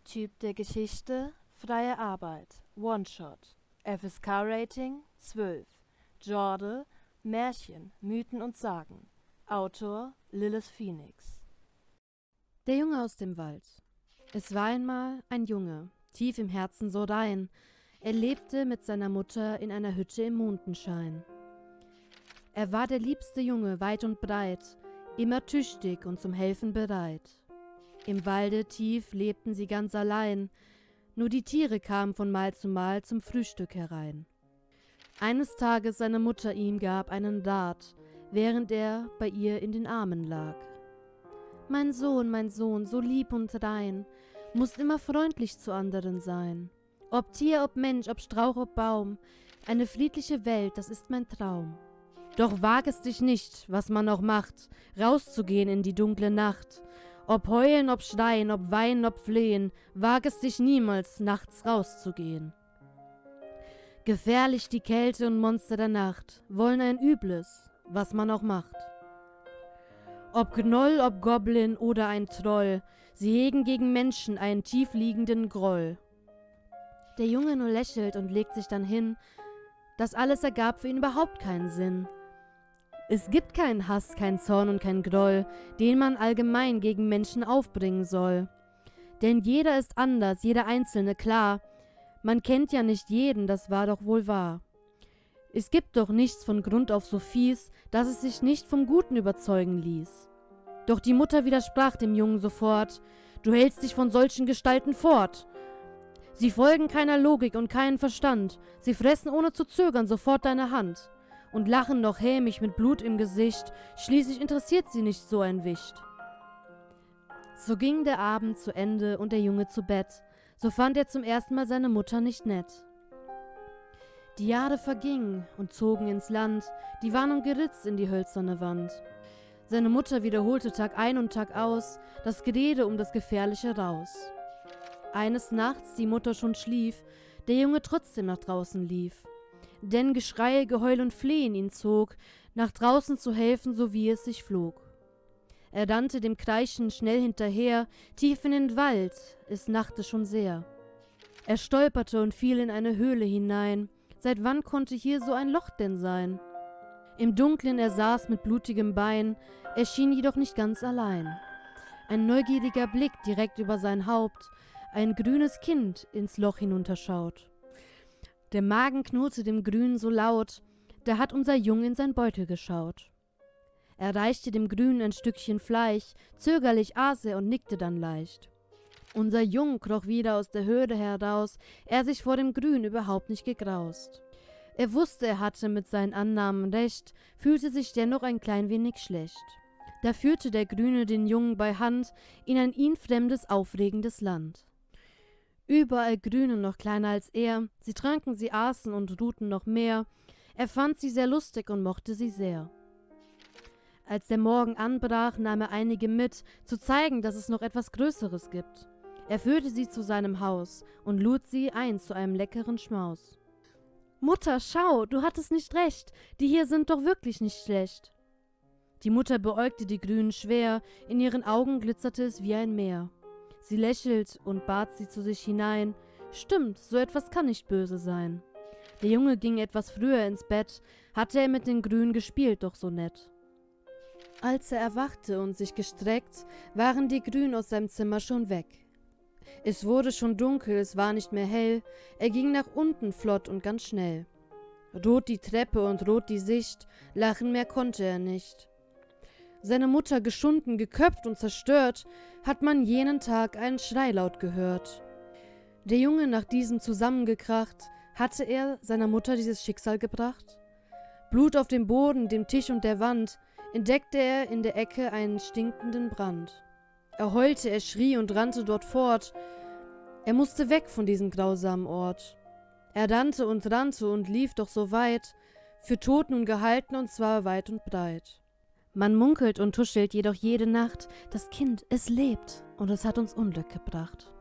Typ der Geschichte: freie Arbeit, One-Shot. FSK-Rating 12. Genre: Märchen, Mythen und Sagen. Autor: Lilith Phoenix. Der Junge aus dem Wald. Es war einmal ein Junge, tief im Herzen so rein. Er lebte mit seiner Mutter in einer Hütte im Mondenschein. Er war der liebste Junge weit und breit, immer tüchtig und zum Helfen bereit. Im Walde tief lebten sie ganz allein, nur die Tiere kamen von Mal zu Mal zum Frühstück herein. Eines Tages seine Mutter ihm gab einen Rat, während er bei ihr in den Armen lag. Mein Sohn, so lieb und rein, musst immer freundlich zu anderen sein. Ob Tier, ob Mensch, ob Strauch, ob Baum, eine friedliche Welt, das ist mein Traum. Doch wag es dich nicht, was man auch macht, rauszugehen in die dunkle Nacht. Ob heulen, ob schreien, ob weinen, ob flehen, wag es dich niemals, nachts rauszugehen. Gefährlich die Kälte und Monster der Nacht, wollen ein Übles, was man auch macht. Ob Gnoll, ob Goblin oder ein Troll, sie hegen gegen Menschen einen tiefliegenden Groll. Der Junge nur lächelt und legt sich dann hin, das alles ergab für ihn überhaupt keinen Sinn. Es gibt keinen Hass, kein Zorn und kein Groll, den man allgemein gegen Menschen aufbringen soll. Denn jeder ist anders, jeder Einzelne, klar. Man kennt ja nicht jeden, das war doch wohl wahr. Es gibt doch nichts von Grund auf so fies, dass es sich nicht vom Guten überzeugen ließ. Doch die Mutter widersprach dem Jungen sofort: Du hältst dich von solchen Gestalten fort. Sie folgen keiner Logik und keinen Verstand, sie fressen ohne zu zögern sofort deine Hand und lachen noch hämisch mit Blut im Gesicht, schließlich interessiert sie nicht so ein Wicht. So ging der Abend zu Ende und der Junge zu Bett, so fand er zum ersten Mal seine Mutter nicht nett. Die Jahre vergingen und zogen ins Land, die Warnung geritzt in die hölzerne Wand. Seine Mutter wiederholte Tag ein und Tag aus das Gerede um das Gefährliche raus. Eines Nachts die Mutter schon schlief, der Junge trotzdem nach draußen lief. Denn Geschrei, Geheul und Flehen ihn zog, nach draußen zu helfen, so wie es sich flog. Er rannte dem Kreischen schnell hinterher, tief in den Wald, es nachte schon sehr. Er stolperte und fiel in eine Höhle hinein, seit wann konnte hier so ein Loch denn sein? Im Dunklen er saß mit blutigem Bein, er schien jedoch nicht ganz allein. Ein neugieriger Blick direkt über sein Haupt, ein grünes Kind ins Loch hinunterschaut. Der Magen knurrte dem Grün so laut, da hat unser Jung in sein Beutel geschaut. Er reichte dem Grün ein Stückchen Fleisch, zögerlich aß er und nickte dann leicht. Unser Jung kroch wieder aus der Höhle heraus, er sich vor dem Grün überhaupt nicht gegraust. Er wusste, er hatte mit seinen Annahmen recht, fühlte sich dennoch ein klein wenig schlecht. Da führte der Grüne den Jungen bei Hand in ein ihm fremdes, aufregendes Land. Überall grün und noch kleiner als er, sie tranken, sie aßen und ruhten noch mehr. Er fand sie sehr lustig und mochte sie sehr. Als der Morgen anbrach, nahm er einige mit, zu zeigen, dass es noch etwas Größeres gibt. Er führte sie zu seinem Haus und lud sie ein zu einem leckeren Schmaus. »Mutter, schau, du hattest nicht recht, die hier sind doch wirklich nicht schlecht.« Die Mutter beäugte die Grünen schwer, in ihren Augen glitzerte es wie ein Meer. Sie lächelt und bat sie zu sich hinein. Stimmt, so etwas kann nicht böse sein. Der Junge ging etwas früher ins Bett, hatte er mit den Grünen gespielt, doch so nett. Als er erwachte und sich gestreckt, waren die Grünen aus seinem Zimmer schon weg. Es wurde schon dunkel, es war nicht mehr hell, er ging nach unten flott und ganz schnell. Rot die Treppe und rot die Sicht, lachen mehr konnte er nicht. Seine Mutter geschunden, geköpft und zerstört, hat man jenen Tag einen Schrei laut gehört. Der Junge nach diesem zusammengekracht, hatte er seiner Mutter dieses Schicksal gebracht? Blut auf dem Boden, dem Tisch und der Wand, entdeckte er in der Ecke einen stinkenden Brand. Er heulte, er schrie und rannte dort fort. Er musste weg von diesem grausamen Ort. Er rannte und lief doch so weit, für tot nun gehalten und zwar weit und breit. Man munkelt und tuschelt jedoch jede Nacht, das Kind, es lebt und es hat uns Unglück gebracht.